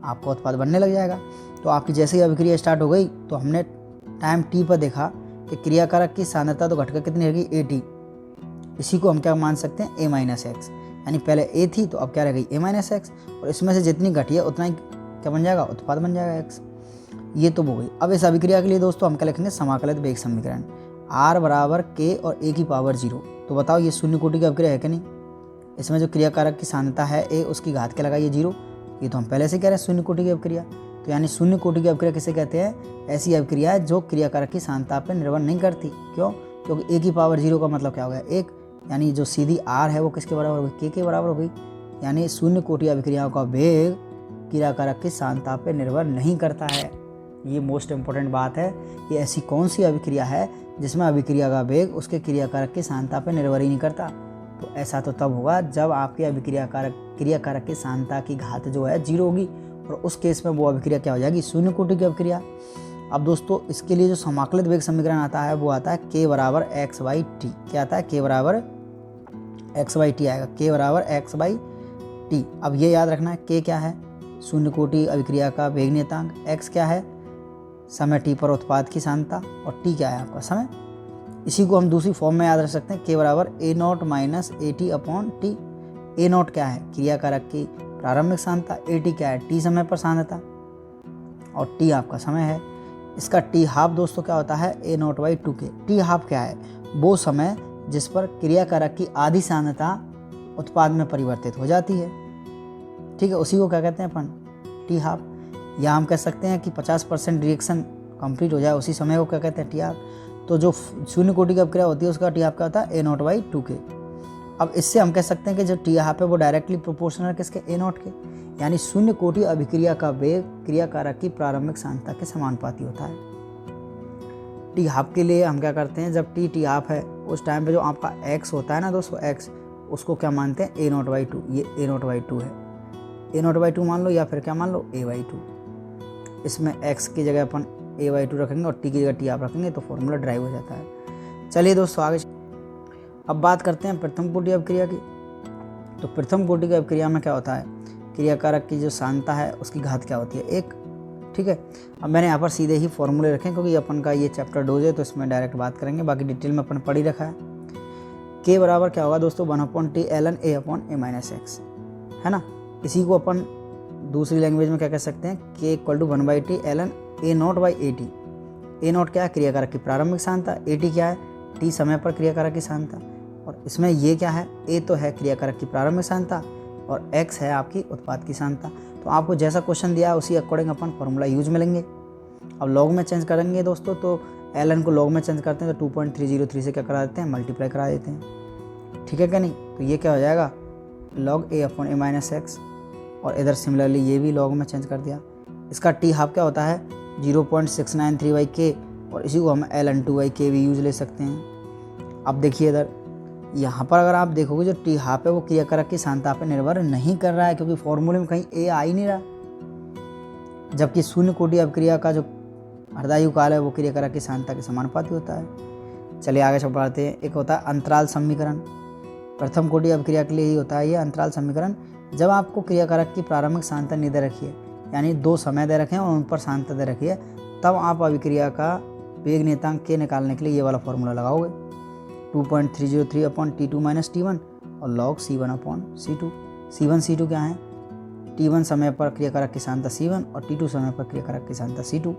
A: आपका उत्पाद बनने लग जाएगा। तो आपकी जैसे ही अभिक्रिया स्टार्ट हो गई तो हमने टाइम T पर देखा कि क्रियाकारक की सांद्रता तो घटकर कितनी रहेगी, AT। इसी को हम क्या मान सकते हैं, A-X, यानी पहले A थी तो अब क्या रह गई, A-X। और इसमें से जितनी घटी है उतना ही क्या बन जाएगा, उत्पाद बन जाएगा X। ये तो हो गई। अब इस अभिक्रिया के लिए दोस्तों हम क्या लिखेंगे, समाकलित वेग समीकरण, R बराबर K और A की पावर 0। तो बताओ ये शून्य कोटि की अभिक्रिया है कि नहीं। इसमें जो क्रियाकारक की सांद्रता है A, उसकी घात क्या लगाइए, 0। ये तो हम पहले से कह रहे हैं शून्य कोटि की अभिक्रिया। तो यानी शून्य कोटि की अभिक्रिया किसे कहते हैं, ऐसी अभिक्रिया है जो क्रियाकारक की सांद्रता पर निर्भर नहीं करती। क्यों, क्योंकि A की पावर 0 का मतलब क्या हो गया, 1, यानी जो सीधी R है वो किसके बराबर हो गई, K के बराबर हो गई। यानी शून्य कोटि अभिक्रियाओं का वेग क्रियाकारक की सांद्रता पर निर्भर नहीं करता है। ये मोस्ट इंपॉर्टेंट बात है कि ऐसी कौन सी अभिक्रिया है जिसमें अभिक्रिया का वेग उसके क्रियाकारक की सांद्रता पर निर्भर ही नहीं करता। तो ऐसा तो तब होगा जब आपके क्रियाकारक की सांद्रता की घात जो है 0 होगी, और उस केस में वो अभिक्रिया क्या हो जाएगी, शून्य कोटि की अभिक्रिया। अब दोस्तों इसके लिए जो समाकलित वेग समीकरण आता है वो आता है K बराबर x/t। क्या आता है, K बराबर x/t आएगा, K बराबर x/t। अब ये याद रखना है, K क्या है, शून्य कोटि अभिक्रिया का वेग नियतांक, x क्या है, समय t पर उत्पाद की सांद्रता, और t क्या है आपका समय। इसी को हम दूसरी फॉर्म में याद रख सकते हैं, K बराबर A0 माइनस AT/t। A0 क्या है, क्रियाकारक की प्रारंभिक सांद्रता, AT क्या है, t समय पर सांद्रता। और टी आपका समय है। इसका टी हाफ दोस्तों क्या होता है, A naught by 2k। T half क्या है, वो समय जिस पर क्रियाकारक की आधी सांद्रता उत्पाद में परिवर्तित हो जाती है। ठीक है, उसी को क्या कहते हैं अपन, टी हाफ। या हम कह सकते हैं कि 50% रिएक्शन कंप्लीट हो जाए, उसी समय को क्या कहते हैं, टी हाफ। तो जो शून्य कोटि की अभिक्रिया होती है उसका टी हाफ क्या होता है, ए नॉट बाई 2k। अब इससे हम कह सकते हैं कि जो टी हाफ है वो डायरेक्टली प्रोपोर्शनल है किसके, ए नॉट के। यानी शून्य कोटि अभिक्रिया का वेग क्रियाकारक की प्रारंभिक सांद्रता के समानुपाती होता है। टी हाफ के लिए हम क्या करते हैं, जब टी हाफ है उस टाइम पे जो आपका एक्स होता है ना दोस्तों, एक्स, उसको क्या मानते हैं, ए नॉट बाई 2। ये ए नॉट बाई 2 है, ए नॉट बाई 2 मान लो, या फिर क्या मान लो, ए बाई 2। इसमें एक्स की जगह अपन ए बाई 2 रखेंगे और टी की जगह टी हाफ रखेंगे तो फॉर्मूला ड्राइव हो जाता है। चलिए दोस्तों आगे अब बात करते हैं प्रथम कोटि अभिक्रिया की। तो प्रथम कोटि की अभिक्रिया में क्या होता है, क्रियाकारक की जो सांद्रता है उसकी घात क्या होती है, 1। ठीक है, अब मैंने यहाँ पर सीधे ही फॉर्मूले रखे क्योंकि अपन का ये चैप्टर डोज है तो इसमें डायरेक्ट बात करेंगे, बाकी डिटेल में अपन पढ़ ही रखा है। के बराबर क्या होगा दोस्तों, 1/t ln a upon a minus x, है ना। इसी को अपन दूसरी लैंग्वेज में क्या कह सकते हैं, k equal to 1/t ln a naught by a T. A naught क्या है, क्रियाकारक की प्रारंभिक सांद्रता, ए टी क्या है, टी समय पर क्रियाकारक की सांद्रता। और इसमें ये क्या है, ए तो है क्रियाकारक की प्रारंभिक सांद्रता और एक्स है आपकी उत्पाद की सांद्रता। तो आपको जैसा क्वेश्चन दिया है उसी अकॉर्डिंग अपन फॉर्मूला यूज में लेंगे। अब लॉग में चेंज करेंगे दोस्तों, तो ln को लॉग में चेंज करते हैं तो 2.303 से क्या करा देते हैं, मल्टीप्लाई करा देते हैं। ठीक है क्या नहीं, तो ये क्या हो जाएगा, log a upon a minus x. और इधर सिमिलरली ये भी लॉग में चेंज कर दिया। इसका टी हाफ क्या होता है, 0.693/k और इसी को हम ln2/k भी यूज ले सकते हैं। अब देखिए इधर यहाँ पर अगर आप देखोगे जो टी हाफ है वो क्रियाकारक की सांद्रता पर निर्भर नहीं कर रहा है क्योंकि फॉर्मूले में कहीं ए आ ही नहीं रहा, जबकि शून्य कोटि अभिक्रिया का जो अर्धायु काल है वो क्रियाकारक की सांद्रता के समानुपाती होता है। चलिए आगे चल बढ़ते हैं। एक होता है अंतराल समीकरण। प्रथम कोटि अभिक्रिया के लिए ही होता है ये अंतराल समीकरण। जब आपको क्रियाकारक की प्रारंभिक सांद्रता नहीं दे रखी है, यानी 2 समय दे रखे हैं और उन पर सांद्रता दे रखी है, तब आप अभिक्रिया का वेग नियतांक के निकालने के लिए ये वाला फॉर्मूला लगाओगे, 2.303 अपॉन T2 माइनस T1 और log C1 upon C2। C1 C2 क्या है, T1 समय पर क्रियाकारक की सांद्रता C1 और T2 समय पर क्रियाकारक की सांद्रता C2।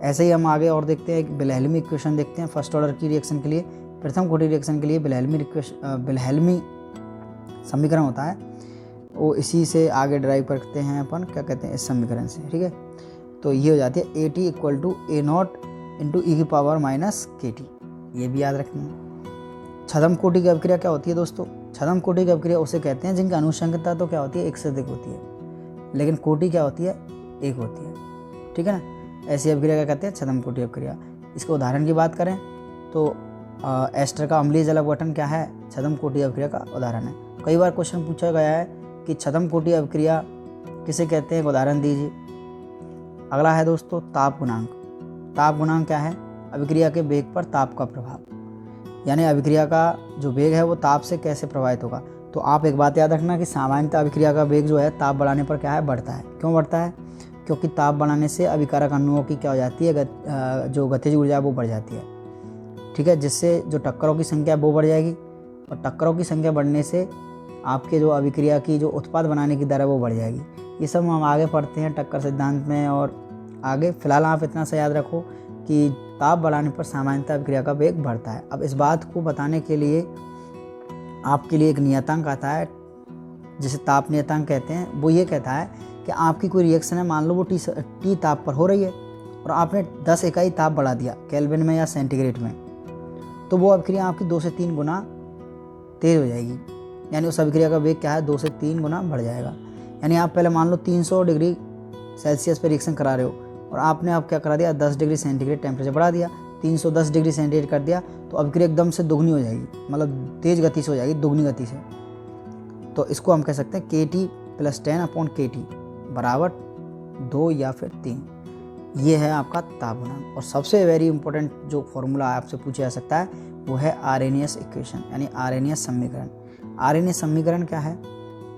A: ऐसे ही हम आगे और देखते हैं, एक विल्हेल्मी इक्वेशन देखते हैं फर्स्ट ऑर्डर की रिएक्शन के लिए। प्रथम कोटि रिएक्शन के लिए विल्हेल्मी समीकरण होता है, वो इसी से आगे ड्राइव करते हैं अपन, क्या कहते हैं, इस समीकरण से। ठीक है, तो ये हो जाती है AT equal to A naught into E की पावर माइनस KT, ये भी याद रखना है। छदम कोटि की अभिक्रिया क्या होती है दोस्तों, छदम कोटि की अभिक्रिया उसे कहते हैं जिनकी अनुशंकता तो क्या होती है, 1 से अधिक होती है, लेकिन कोटि क्या होती है, 1 होती है। ठीक है ना, ऐसी अभिक्रिया क्या कहते हैं, छदम कोटि अभिक्रिया। इसके उदाहरण की बात करें तो एस्टर का अम्लीय जल अपघटन क्या है, छदम कोटि अभिक्रिया का उदाहरण है। कई बार क्वेश्चन पूछा गया है कि छदम कोटि अभिक्रिया किसे कहते हैं, एक उदाहरण दीजिए। अगला है दोस्तों ताप गुणांक। ताप गुणांक क्या है, अभिक्रिया के वेग पर ताप का प्रभाव, यानी अभिक्रिया का जो वेग है वो ताप से कैसे प्रभावित होगा। तो आप एक बात याद रखना कि सामान्यतः अभिक्रिया का वेग जो है ताप बढ़ाने पर क्या है, बढ़ता है। क्यों बढ़ता है, क्योंकि ताप बढ़ाने से अभिकारक अणुओं की क्या हो जाती है, जो गतिज ऊर्जा है वो बढ़ जाती है। ठीक है, जिससे जो टक्करों की संख्या वो बढ़ जाएगी और टक्करों की संख्या बढ़ने से आपके जो अभिक्रिया की जो उत्पाद बनाने की दर है वो बढ़ जाएगी। ये सब हम आगे पढ़ते हैं टक्कर सिद्धांत में और आगे। फिलहाल आप इतना सा याद रखो कि ताप बढ़ाने पर सामान्यतः अभिक्रिया का वेग बढ़ता है। अब इस बात को बताने के लिए आपके लिए एक नियतांक आता है जिसे ताप नियतांक कहते हैं। वो ये कहता है कि आपकी कोई रिएक्शन है, मान लो वो टी ताप पर हो रही है और आपने 10 इकाई ताप बढ़ा दिया केल्विन में या सेंटीग्रेड में, तो वो अभिक्रिया आपकी 2 से 3 गुना तेज हो जाएगी, यानी उस अभिक्रिया का वेग क्या है, 2 से 3 गुना बढ़ जाएगा। यानी आप पहले मान लो 300 डिग्री सेल्सियस पर रिएक्शन करा रहे हो और आपने अब क्या करा दिया, 10 डिग्री सेंटीग्रेड टेम्परेचर बढ़ा दिया, 310 डिग्री सेंटीग्रेड कर दिया, तो अभिक्रिया एकदम से दोगुनी हो जाएगी, मतलब तेज गति से हो जाएगी, दोगुनी गति से। तो इसको हम कह सकते हैं KT + 10 अपॉन KT बराबर 2 या फिर 3। ये है आपका ताप गुणांक। और सबसे वेरी इंपॉर्टेंट जो फॉर्मूला आपसे पूछा जा सकता है वो है आर्रेनियस इक्वेशन, यानी आर्रेनियस समीकरण। आर्रेनियस समीकरण क्या है,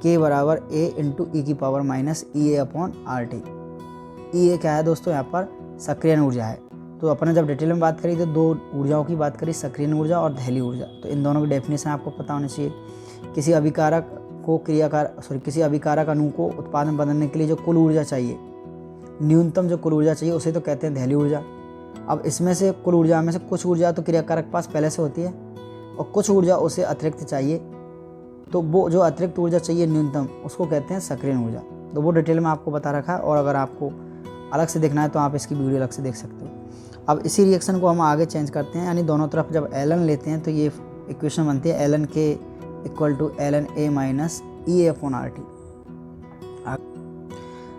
A: K बराबर A इंटू ई की power minus EA upon RT। EA क्या है दोस्तों, यहाँ पर सक्रियण ऊर्जा है। तो अपन ने जब डिटेल में बात करी तो 2 ऊर्जाओं की बात करी, सक्रियण ऊर्जा और दहली ऊर्जा। तो इन दोनों की डेफिनेशन आपको पता होनी चाहिए। किसी अभिकारक अणु को उत्पाद में बदलने के लिए जो कुल ऊर्जा चाहिए न्यूनतम जो कुल ऊर्जा चाहिए उसे तो कहते हैं दहली ऊर्जा। अब इसमें से कुल ऊर्जा में से कुछ ऊर्जा तो क्रियाकारक के पास पहले से होती है और कुछ ऊर्जा उसे अतिरिक्त चाहिए, तो वो जो अतिरिक्त ऊर्जा चाहिए न्यूनतम उसको कहते हैं सक्रियण ऊर्जा। तो वो डिटेल में आपको बता रखा है, और अगर आपको अलग से देखना है तो आप इसकी वीडियो अलग से देख सकते हो। अब इसी रिएक्शन को हम आगे चेंज करते हैं, यानी दोनों तरफ जब ln लेते हैं तो ये इक्वेशन बनती है ln k = ln a minus EA/RT।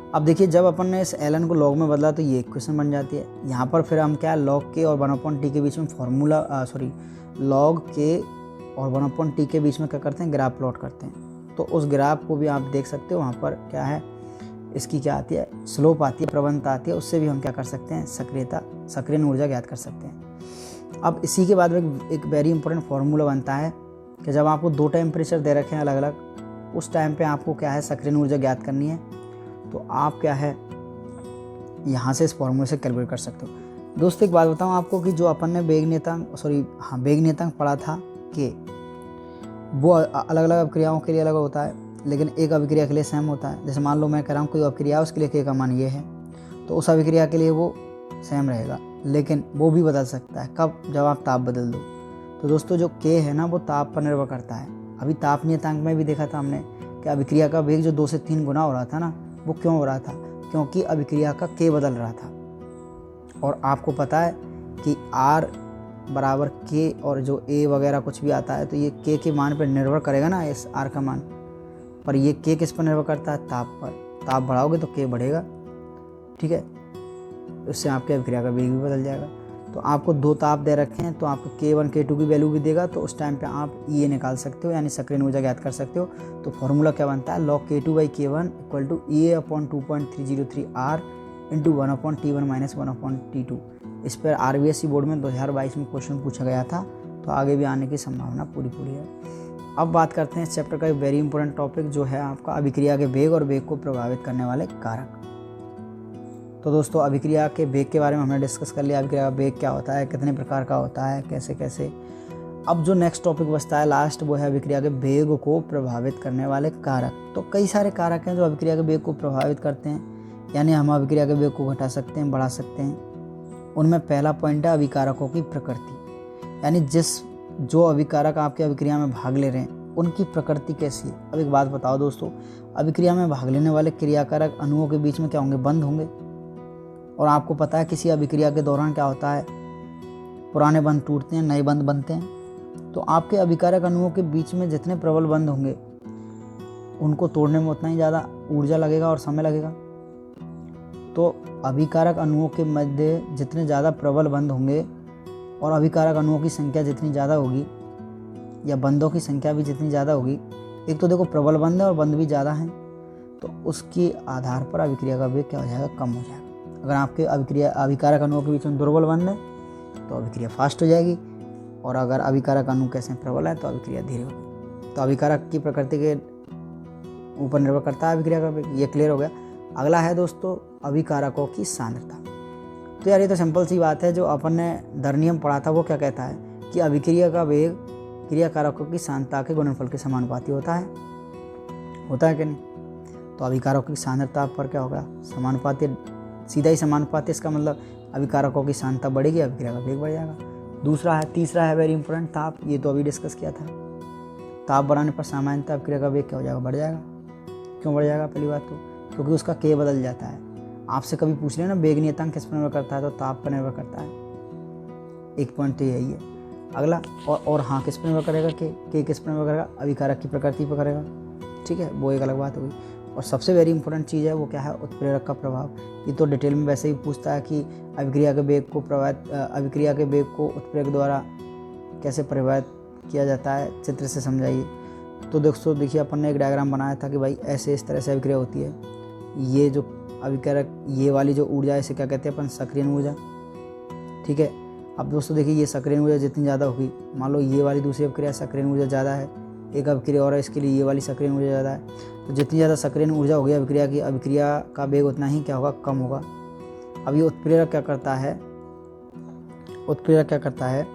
A: अब देखिए जब अपन ने इस ln को लॉग में बदला तो ये इक्वेशन बन जाती है। यहाँ पर फिर हम क्या log k और 1/t के बीच में फॉर्मूला log k और 1/t के बीच में क्या करते हैं, ग्राफ प्लॉट करते हैं। तो उस ग्राफ को भी आप देख सकते हो, वहाँ पर क्या है, इसकी क्या आती है, स्लोप आती है, प्रवणता आती है, उससे भी हम क्या कर सकते हैं, सक्रियण ऊर्जा ज्ञात कर सकते हैं। अब इसी के बाद एक वेरी इंपॉर्टेंट फार्मूला बनता है कि जब आपको 2 टेम्परेचर दे रखे हैं अलग अलग, उस टाइम पे आपको क्या है, सक्रियण ऊर्जा ज्ञात करनी है। तो आप क्या है, यहाँ से इस फार्मूले से कैलकुलेट कर सकते हो। दोस्तों एक बात बताऊँ आपको कि जो अपन ने वेग नियतांक पढ़ा था कि वो अलग अलग अभिक्रियाओं के लिए अलग होता है, लेकिन एक अभिक्रिया के लिए सेम होता है। जैसे मान लो मैं कह रहा हूँ कोई अभिक्रिया, उसके लिए k का मान ये है, तो उस अभिक्रिया के लिए वो सेम रहेगा, लेकिन वो भी बदल सकता है। कब? जब आप ताप बदल दो। तो दोस्तों जो k है ना, वो ताप पर निर्भर करता है। अभी ताप नियतांक में भी देखा था हमने कि अभिक्रिया का वेग जो 2 से 3 गुना हो रहा था ना, वो क्यों हो रहा था, क्योंकि अभिक्रिया का k बदल रहा था। और आपको पता है कि R बराबर k, और जो a वगैरह कुछ भी आता है तो ये k के मान पर निर्भर करेगा ना, इस R का मान पर। ये k किस पर निर्भर करता है, ताप पर। ताप बढ़ाओगे तो k बढ़ेगा, ठीक है। उससे आपके अभिक्रिया का वेग भी बदल जाएगा। तो आपको 2 ताप दे रखे हैं, तो आपको k1 k2 की वैल्यू भी देगा, तो उस टाइम पे आप EA निकाल सकते हो, यानी सक्रियण ऊर्जा ज्ञात कर सकते हो। तो फॉर्मूला क्या बनता है, log k2/k1 = EA/2.303 R × 1/T1 - 1/T2। इस पर RBSE बोर्ड में 2022 में क्वेश्चन पूछा गया था, तो आगे भी आने की संभावना पूरी है। अब बात करते हैं इस चैप्टर का एक वेरी इंपॉर्टेंट टॉपिक, जो है आपका अभिक्रिया के वेग और वेग को प्रभावित करने वाले कारक। तो दोस्तों अभिक्रिया के वेग के बारे में हमने डिस्कस कर लिया, अभिक्रिया का वेग क्या होता है, कितने प्रकार का होता है, कैसे कैसे। अब जो नेक्स्ट टॉपिक बचता है लास्ट, वो है अभिक्रिया के वेग को प्रभावित करने वाले कारक। तो कई सारे कारक हैं जो अभिक्रिया के वेग को प्रभावित करते हैं, यानी हम अभिक्रिया के वेग को घटा सकते हैं, बढ़ा सकते हैं। उनमें पहला पॉइंट है अभिकारकों की प्रकृति, यानी जो अभिकारक आपके अभिक्रिया में भाग ले रहे हैं उनकी प्रकृति कैसी है। अब एक बात बताओ दोस्तों, अभिक्रिया में भाग लेने वाले क्रियाकारक अणुओं के बीच में क्या होंगे, बंध होंगे। और आपको पता है किसी अभिक्रिया के दौरान क्या होता है, पुराने बंध टूटते हैं, नए बंध बनते हैं। तो आपके अभिकारक अणुओं के बीच में जितने प्रबल बंध होंगे, उनको तोड़ने में उतना ही ज़्यादा ऊर्जा लगेगा और समय लगेगा। तो अभिकारक अणुओं के मध्य जितने ज़्यादा प्रबल बंध होंगे और अभिकारक अणुओं की संख्या जितनी ज़्यादा होगी, या बंधों की संख्या भी जितनी ज़्यादा होगी, एक तो देखो प्रबल बंध है और बंध भी ज़्यादा हैं, तो उसके आधार पर अभिक्रिया का वेग क्या हो जाएगा, कम हो जाएगा। अगर आपके अभिकारक अणुओं के बीच में दुर्बल बंध है तो अभिक्रिया फास्ट हो जाएगी, और अगर अभिकारक अणु कैसे प्रबल है तो अभिक्रिया धीरे होगी। तो अभिकारक की प्रकृति के ऊपर निर्भर करता है अभिक्रिया का वेग, ये क्लियर हो गया। अगला है दोस्तों अभिकारकों की सांद्रता। तो यार ये तो सिंपल सी बात है, जो अपन ने दर नियम पढ़ा था वो क्या कहता है कि अभिक्रिया का वेग क्रियाकारकों की सांद्रता के गुणनफल के समानुपाती होता है कि नहीं। तो अभिकारकों की सांद्रता पर क्या होगा, समानुपाती, सीधा ही समानुपाती। इसका मतलब अभिकारकों की सांद्रता बढ़ेगी, अभिक्रिया का वेग बढ़ जाएगा। तीसरा है वेरी इंपॉर्टेंट, ताप। ये तो अभी डिस्कस किया था। ताप बढ़ाने पर सामान्यतः अभिक्रिया का वेग क्या हो जाएगा, बढ़ जाएगा। क्यों बढ़ जाएगा, पहली बात तो क्योंकि उसका k बदल जाता है। आपसे कभी पूछ लेना वेग नियतांक किस पर निर्भर करता है, तो ताप पर निर्भर करता है। एक पॉइंट तो यही है। अगला और हाँ, किस पर निर्भर करेगा, k किस पर निर्भर करेगा, अभिकारक की प्रकृति पर करेगा, ठीक है, वो एक अलग बात होगी। और सबसे वेरी इंपॉर्टेंट चीज़ है वो क्या है, उत्प्रेरक का प्रभाव। ये तो डिटेल में वैसे ही पूछता है कि अभिक्रिया के वेग को उत्प्रेरक द्वारा कैसे प्रभावित किया जाता है, चित्र से समझाइए। तो दोस्तों देखिए, अपन ने एक डायग्राम बनाया था कि भाई ऐसे इस तरह से अभिक्रिया होती है। ये जो अभिकारक, ये वाली जो ऊर्जा है, इसे क्या कहते हैं अपन, सक्रियण ऊर्जा, ठीक है। अब दोस्तों देखिए, ये सक्रियण ऊर्जा जितनी ज़्यादा होगी, मान लो ये वाली दूसरी अभिक्रिया सक्रियण ऊर्जा ज़्यादा है, एक अभिक्रिया और है, इसके लिए ये वाली सक्रियण ऊर्जा ज़्यादा है। तो जितनी ज़्यादा सक्रियण ऊर्जा होगी अभिक्रिया का वेग उतना ही क्या होगा, कम होगा। अब ये उत्प्रेरक क्या करता है,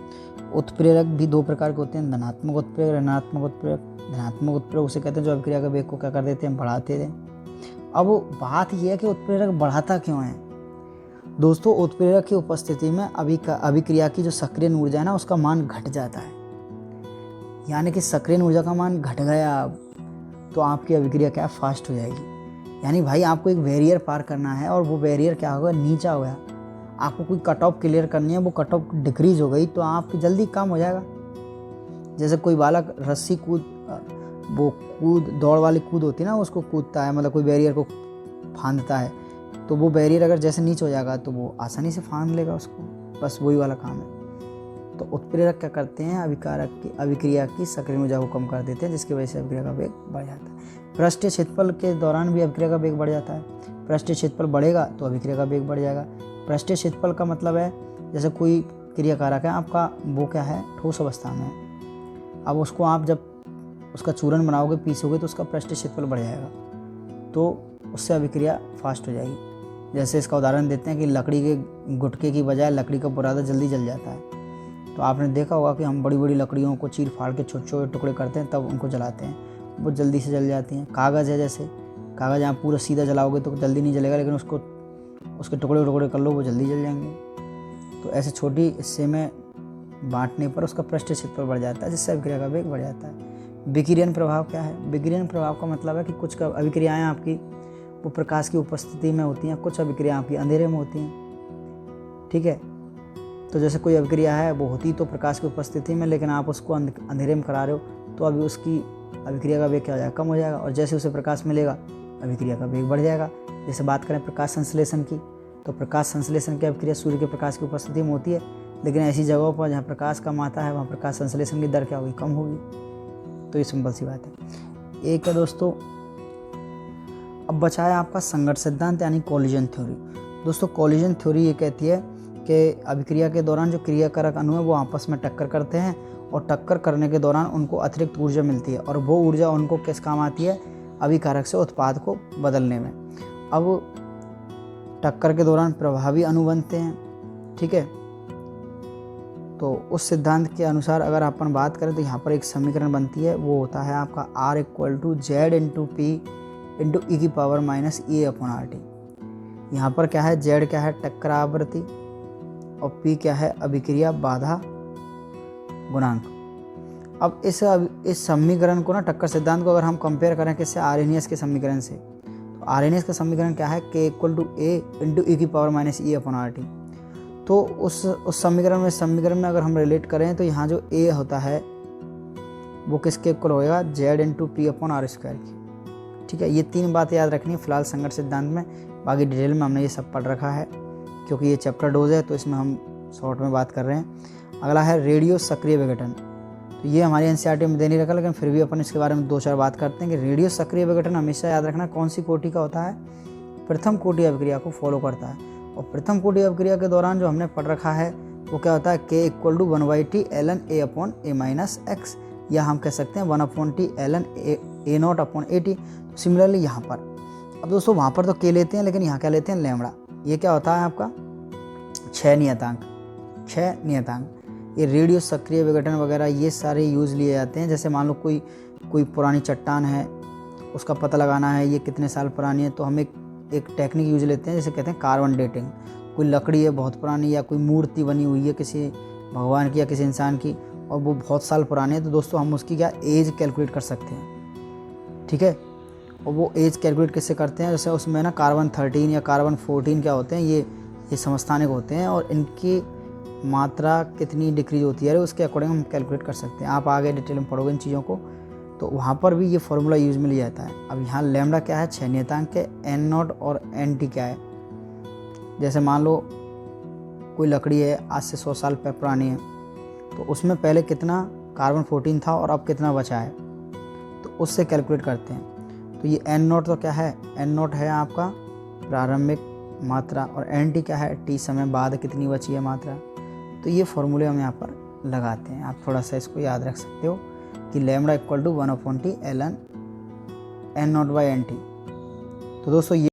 A: उत्प्रेरक भी 2 प्रकार के होते हैं, धनात्मक उत्प्रेरक, ऋणात्मक उत्प्रेरक। धनात्मक उत्प्रेरक उसे कहते हैं जो अभिक्रिया के वेग को क्या कर देते हैं, बढ़ाते हैं, अब बात यह है कि उत्प्रेरक बढ़ाता क्यों है। दोस्तों, उत्प्रेरक की उपस्थिति में अभिक्रिया की जो सक्रिय ऊर्जा है ना, उसका मान घट जाता है। यानी कि सक्रिय ऊर्जा का मान घट गया अब, तो आपकी अभिक्रिया क्या फास्ट हो जाएगी। यानी भाई आपको एक बैरियर पार करना है और वो बैरियर क्या होगा, नीचा हो गया। आपको कोई कट ऑफ क्लियर करनी है, वो कट ऑफ डिक्रीज हो गई तो आपकी जल्दी काम हो जाएगा। जैसे कोई बालक रस्सी दौड़ वाली कूद होती है ना, उसको कूदता है, मतलब कोई बैरियर को फांदता है, तो वो बैरियर अगर जैसे नीचे हो जाएगा तो वो आसानी से फांद लेगा उसको। बस वही वाला काम है। तो उत्प्रेरक क्या करते हैं, अभिक्रिया की सक्रिय ऊर्जा को कम कर देते हैं, जिसकी वजह से अभिक्रिया का वेग बढ़ जाता है। पृष्ठीय क्षेत्रफल के दौरान भी अभिक्रिया का वेग बढ़ जाता है। पृष्ठीय क्षेत्रफल बढ़ेगा तो अभिक्रिया का वेग बढ़ जाएगा। पृष्ठीय क्षेत्रफल का मतलब है जैसे कोई क्रिया कारक है आपका, वो क्या है, ठोस अवस्था में है। अब उसको आप जब उसका चूर्ण बनाओगे, पीसोगे, तो उसका पृष्ठीय क्षेत्रफल बढ़ जाएगा, तो उससे अभिक्रिया फास्ट हो जाएगी। जैसे इसका उदाहरण देते हैं कि लकड़ी के गुटके की बजाय लकड़ी का बुरादा जल्दी जल जाता है। तो आपने देखा होगा कि हम बड़ी बड़ी लकड़ियों को चीर फाड़ के छोटे छोटे टुकड़े करते हैं, तब उनको जलाते हैं, वो जल्दी से जल जाती हैं। कागज़ है, जैसे कागज़ आप पूरा सीधा जलाओगे तो जल्दी नहीं जलेगा, लेकिन उसके टुकड़े टुकड़े कर लो, वो जल्दी जल जाएंगे। तो ऐसे छोटी हिस्से में बांटने पर उसका पृष्ठीय क्षेत्रफल बढ़ जाता है, जिससे अभिक्रिया का वेग बढ़ जाता है। विकिरण प्रभाव क्या है। विकिरण प्रभाव का मतलब है कि कुछ अभिक्रियाएँ आपकी वो प्रकाश की उपस्थिति में होती हैं, कुछ अभिक्रिया आपकी अंधेरे में होती हैं। ठीक है, तो जैसे कोई अभिक्रिया है वो होती तो प्रकाश की उपस्थिति में, लेकिन आप उसको अंधेरे में करा रहे हो, तो अभी उसकी अभिक्रिया का वेग क्या हो जाएगा, कम हो जाएगा। और जैसे उसे प्रकाश मिलेगा, अभिक्रिया का वेग बढ़ जाएगा। जैसे बात करें प्रकाश संश्लेषण की, तो प्रकाश संश्लेषण की अभिक्रिया सूर्य के प्रकाश की उपस्थिति में होती है, लेकिन ऐसी जगहों पर जहाँ प्रकाश कम आता है, वहाँ प्रकाश संश्लेषण की दर क्या होगी, कम होगी। तो ये सिंपल सी बात है। एक है दोस्तों, अब बचा है आपका संघर्ष सिद्धांत यानी कोलिजन थ्योरी। दोस्तों, कोलिजन थ्योरी ये कहती है कि अभिक्रिया के दौरान जो क्रियाकारक अणु है वो आपस में टक्कर करते हैं, और टक्कर करने के दौरान उनको अतिरिक्त ऊर्जा मिलती है, और वो ऊर्जा उनको किस काम आती है, अभिकारक से उत्पाद को बदलने में। अब टक्कर के दौरान प्रभावी अणु बनते हैं। ठीक है, तो उस सिद्धांत के अनुसार अगर अपन बात करें तो यहाँ पर एक समीकरण बनती है, वो होता है आपका R = Z × P × e⁻⁸ यहाँ पर क्या है, Z क्या है, टक्कर आवृत्ति, और P क्या है, अभिक्रिया बाधा गुणांक। अब इस समीकरण को ना, टक्कर सिद्धांत को अगर हम कंपेयर करें किससे, आर्हेनियस के समीकरण से, तो आर्हेनियस का समीकरण क्या है, K = A × e⁻⁸ तो उस समीकरण में अगर हम रिलेट करें तो यहाँ जो A होता है वो किसके इक्वल होएगा, Z × P/r² की। ठीक है, ये 3 बातें याद रखनी है फिलहाल संघर्ष सिद्धांत में। बाकी डिटेल में हमने ये सब पढ़ रखा है, क्योंकि ये चैप्टर डोज है तो इसमें हम शॉर्ट में बात कर रहे हैं। अगला है रेडियो सक्रिय विघटन। तो ये हमारी एनसीईआरटी में दे नहीं रखा, लेकिन फिर भी अपन इसके बारे में 2-4 बात करते हैं कि रेडियो सक्रिय विघटन हमेशा याद रखना कौन सी कोटि का होता है, प्रथम कोटि अभिक्रिया को फॉलो करता है। और प्रथम कोटि अभिक्रिया के दौरान जो हमने पढ़ रखा है वो क्या होता है, K = 1/T ln A/A-x, या हम कह सकते हैं 1/T ln A0/AT। सिमिलरली यहाँ पर, अब दोस्तों वहाँ पर तो K लेते हैं, लेकिन यहाँ क्या लेते हैं, लैम्बडा। ये क्या होता है आपका क्षय नियतांक। ये रेडियो सक्रिय विघटन वगैरह ये सारे यूज़ लिए जाते हैं। जैसे मान लो कोई पुरानी चट्टान है, उसका पता लगाना है ये कितने साल पुरानी है, तो हम एक टेक्निक यूज लेते हैं, जैसे कहते हैं कार्बन डेटिंग। कोई लकड़ी है बहुत पुरानी, या कोई मूर्ति बनी हुई है किसी भगवान की या किसी इंसान की, और वो बहुत साल पुरानी है, तो दोस्तों हम उसकी क्या एज कैलकुलेट कर सकते हैं। ठीक है, और वो एज कैलकुलेट किससे करते हैं, जैसे उसमें ना कार्बन 13 या कार्बन 14 क्या होते हैं, ये समस्थानिक होते हैं, और इनकी मात्रा कितनी डिक्रीज होती है उसके अकॉर्डिंग हम कैलकुलेट कर सकते हैं। आप आगे डिटेल में पढ़ोगे इन चीज़ों को, तो वहाँ पर भी ये फॉर्मूला यूज में लिया जाता है। अब यहाँ लैम्बडा क्या है, क्षय नियतांक के, N0 और NT क्या है। जैसे मान लो कोई लकड़ी है आज से 100 साल पुरानी है, तो उसमें पहले कितना कार्बन 14 था और अब कितना बचा है, तो उससे कैलकुलेट करते हैं। तो ये N0 तो क्या है, N0 है आपका प्रारंभिक मात्रा, और NT क्या है, T समय बाद कितनी बची है मात्रा। तो ये फॉर्मूले हम यहाँ पर लगाते हैं, आप थोड़ा सा इसको याद रख सकते हो कि लैम्बडा = 1/T ln N0/NT। तो दोस्तों ये